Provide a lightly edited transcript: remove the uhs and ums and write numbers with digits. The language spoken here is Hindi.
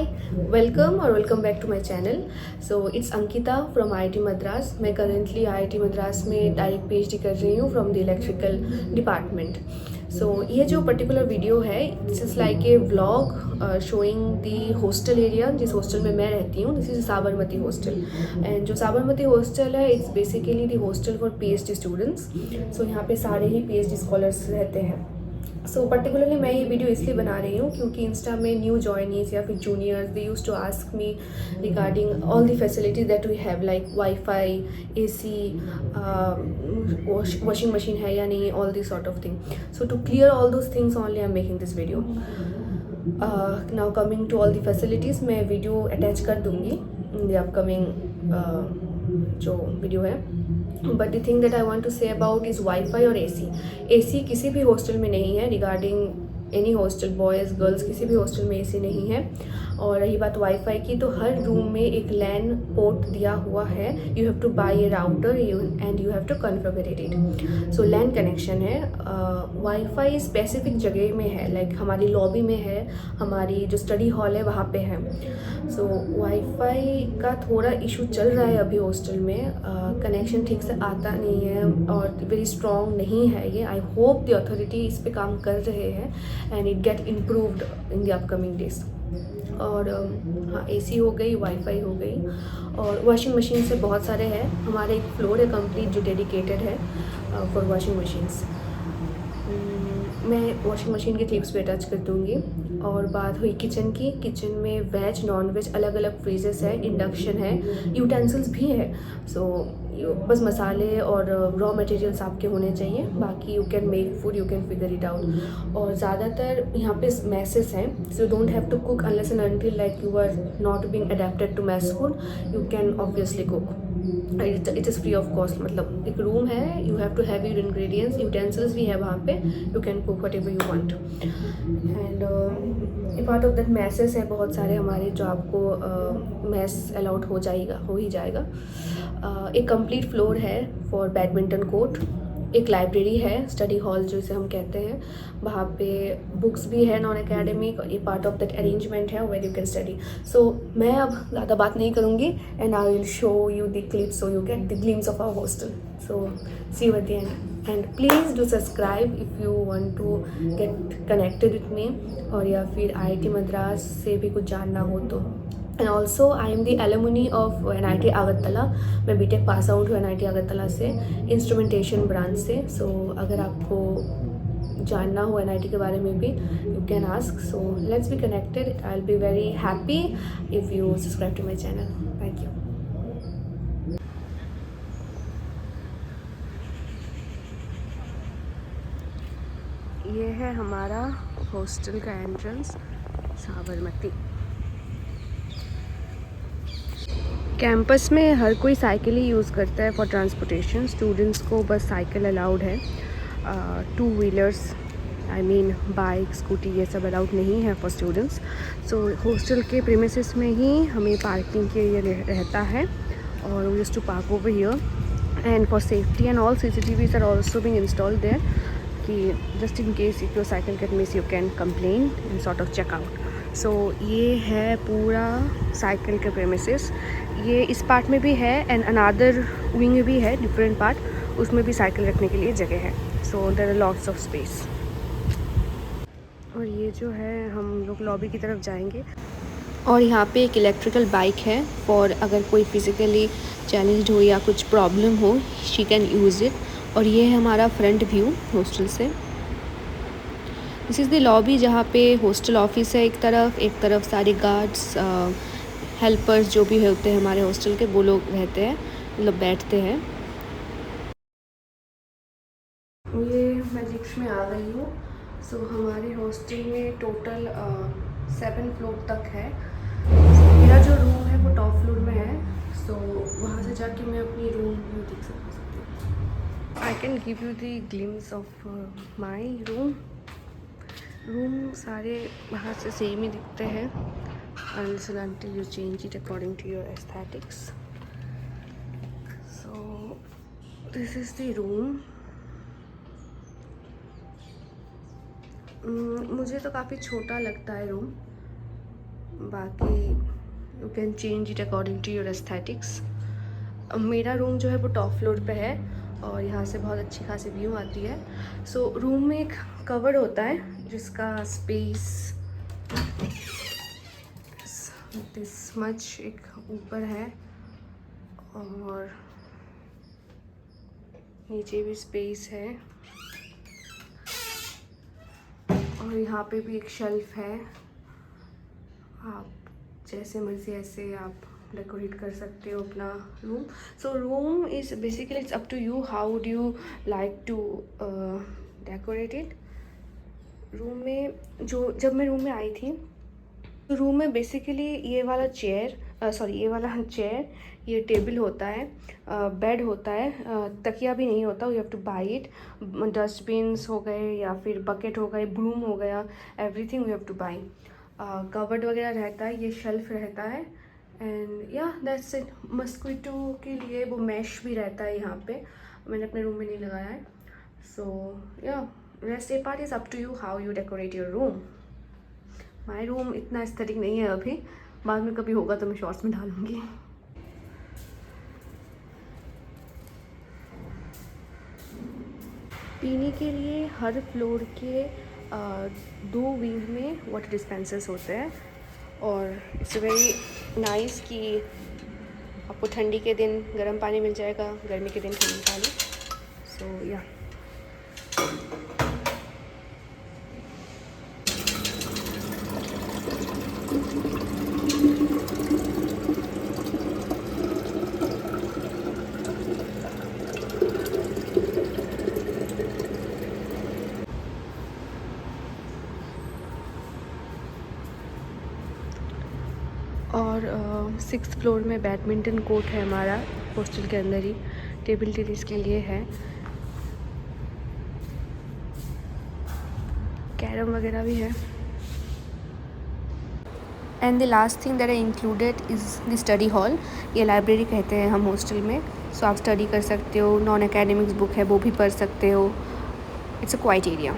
Welcome back to my channel. So it's Ankita from IIT Madras. मैं करेंटली आईआईटी मद्रास में डायरेक्ट पीएचडी कर रही हूँ from the electrical department. So ये जो पर्टिकुलर वीडियो है this is like a vlog showing the hostel area जिस हॉस्टल में मैं रहती हूँ। This is Sabarmati hostel and जो साबरमती हॉस्टल है it's basically the hostel for PhD students. सो यहाँ पे सारे ही पीएचडी स्कॉलर्स रहते हैं। सो पर्टिकुलरली मैं ये वीडियो इसलिए बना रही हूँ क्योंकि इंस्टा में न्यू जॉइनीज या फिर juniors they use to ask me regarding all the facilities that we have like wifi, AC, washing machine है या नहीं, all this sort of thing. So to clear all those things only I am making this video. Now coming to all the facilities, मैं वीडियो अटैच कर दूँगी इन द अपकमिंग जो वीडियो है। But the thing that I want to say about is wifi और एसी किसी भी हॉस्टल में नहीं है। Regarding any hostel, boys girls किसी भी हॉस्टल में एसी नहीं है। और रही बात वाईफाई की, तो हर रूम में एक लैन पोर्ट दिया हुआ है। You have to buy a router and you have to configure it. So LAN connection है। वाईफाई स्पेसिफिक जगह में है, लाइक हमारी लॉबी में है, हमारी जो स्टडी हॉल है वहाँ पे है। सो वाईफाई का थोड़ा इशू चल रहा है अभी हॉस्टल में। कनेक्शन ठीक से आता नहीं है और वेरी स्ट्रॉन्ग नहीं है ये। आई होप द अथॉरिटी इस पे काम कर रहे हैं and it get improved in the upcoming days. और हाँ, एसी हो गई, वाईफाई हो गई और वॉशिंग मशीन से बहुत सारे हैं। हमारे एक फ्लोर है कंप्लीट जो डेडिकेटेड है फॉर वॉशिंग मशीन्स। मैं वॉशिंग मशीन के क्लिप्स पे अटैच कर दूँगी। और बात हुई किचन की, किचन में वेज नॉन वेज अलग अलग फ्रीजेस है, इंडक्शन है, यूटेंसिल्स भी है। सो बस मसाले और रॉ मटेरियल्स आपके होने चाहिए, बाकी you can make food, you can figure it out. और ज़्यादातर यहाँ पे मैसेस हैं, so don't have to cook unless and until like you are not being adapted to mess food, you can obviously cook. It is free of cost. मतलब एक रूम है, you have to have your ingredients, utensils भी है वहाँ पे, you can cook whatever you want. And part of that messes है बहुत सारे हमारे, जो आपको मैस अलाउड हो ही जाएगा। एक कंप्लीट फ्लोर है फॉर बैडमिंटन कोर्ट, एक लाइब्रेरी है, स्टडी हॉल जिसे हम कहते हैं, वहाँ पे बुक्स भी है नॉन एकेडमिक, ये पार्ट ऑफ दैट अरेंजमेंट है where you can study. So मैं अब ज़्यादा बात नहीं करूँगी and I will show you the clips so you get the glimpse of our hostel. So see you at the end and please do subscribe if you want to get connected with me, और या फिर आईआईटी मद्रास से भी कुछ जानना हो तो। And also I am the alumni of NIT Agartala. मैं बीटेक पास आउट हूँ एनआईटी अगरतला से, इंस्ट्रूमेंटेशन ब्रांच से। सो अगर आपको जानना हो एनआईटी के बारे में भी you can ask. So let's be connected. I will be very happy if you subscribe to my channel. Thank you. ये है हमारा हॉस्टल का एंट्रेंस, साबरमती। कैंपस में हर कोई साइकिल ही यूज़ करता है फॉर ट्रांसपोर्टेशन। स्टूडेंट्स को बस साइकिल अलाउड है, two wheelers I mean bike, scooty ये सब अलाउड नहीं है फॉर स्टूडेंट्स। सो हॉस्टल के प्रीमिसेस में ही हमें पार्किंग के लिए रहता है और we used to park over here and for safety and all CCTVs are also being installed there, कि just in case if your cycle get miss you can complain and sort of check out. So ये है पूरा साइकिल के प्रेमिसेस। ये इस पार्ट में भी है एंड अनदर विंग में भी है, डिफरेंट पार्ट, उसमें भी साइकिल रखने के लिए जगह है। So there are lots of space. और ये जो है हम लोग लॉबी की तरफ जाएंगे और यहाँ पे एक इलेक्ट्रिकल बाइक है फॉर अगर कोई फिज़िकली चैलेंज्ड हो या कुछ प्रॉब्लम हो, शी कैन यूज़ इट। और ये है हमारा फ्रंट व्यू हॉस्टल से। दिस इज़ द लॉबी जहाँ पे हॉस्टल ऑफिस है एक तरफ सारे गार्ड्स, हेल्पर्स जो भी होते हैं हमारे हॉस्टल के, वो लोग रहते हैं, मतलब बैठते हैं। ये मैं जिप्स में आ गई हूँ। सो हमारे हॉस्टल में टोटल 7 फ्लोर तक है। मेरा जो रूम है वो टॉप फ्लोर में है। सो वहाँ से जाके मैं अपनी रूम व्यू देख सकती हूँ। I can give you the glimpse of my room सारे वहाँ से सेम ही दिखते हैं until you change it according to your aesthetics. So this is the room. मुझे तो काफ़ी छोटा लगता है रूम, बाकी you can change it according to your aesthetics. मेरा रूम जो है वो टॉप फ्लोर पे है और यहाँ से बहुत अच्छी खासी व्यू आती है। सो रूम में एक कवर होता है जिसका स्पेस दिस मच एक ऊपर है और नीचे भी स्पेस है और यहाँ पे भी एक शेल्फ है। आप जैसे मर्जी ऐसे आप डेकोरेट कर सकते हो अपना room. So room is basically it's up to you, how do you like to decorate it. Room में जब मैं रूम में आई थी तो रूम में बेसिकली ये वाला चेयर ये टेबल होता है, बेड होता है, तकिया भी नहीं होता, you have to by it. Dustbins हो गए या फिर बकेट हो गए, ब्रूम हो गया, everything you have to by. Covered वगैरह रहता है, ये शेल्फ रहता है एंड या दैट्स इट। मस्क्विटो के लिए वो मैश भी रहता है यहाँ पे, मैंने अपने रूम में नहीं लगाया है। सो या rest a part is up to you how you decorate your room. My room इतना एस्थेटिक नहीं है अभी, बाद में कभी होगा तो मैं शॉर्ट्स में डालूँगी। पीने के लिए हर फ्लोर के 2 विंग में वाटर डिस्पेंसर्स होते हैं और इट्स वेरी नाइस कि आपको ठंडी के दिन गर्म पानी मिल जाएगा, गर्मी के दिन ठंडी पानी। सो या और 6th फ्लोर में बैडमिंटन कोर्ट है हमारा, हॉस्टल के अंदर ही, टेबल टेनिस के लिए है, कैरम वगैरह भी है। And the last thing that I included is the study hall. ये लाइब्रेरी कहते हैं हम हॉस्टल में। सो आप स्टडी कर सकते हो, नॉन एकेडमिक्स बुक है वो भी पढ़ सकते हो। It's a quite area.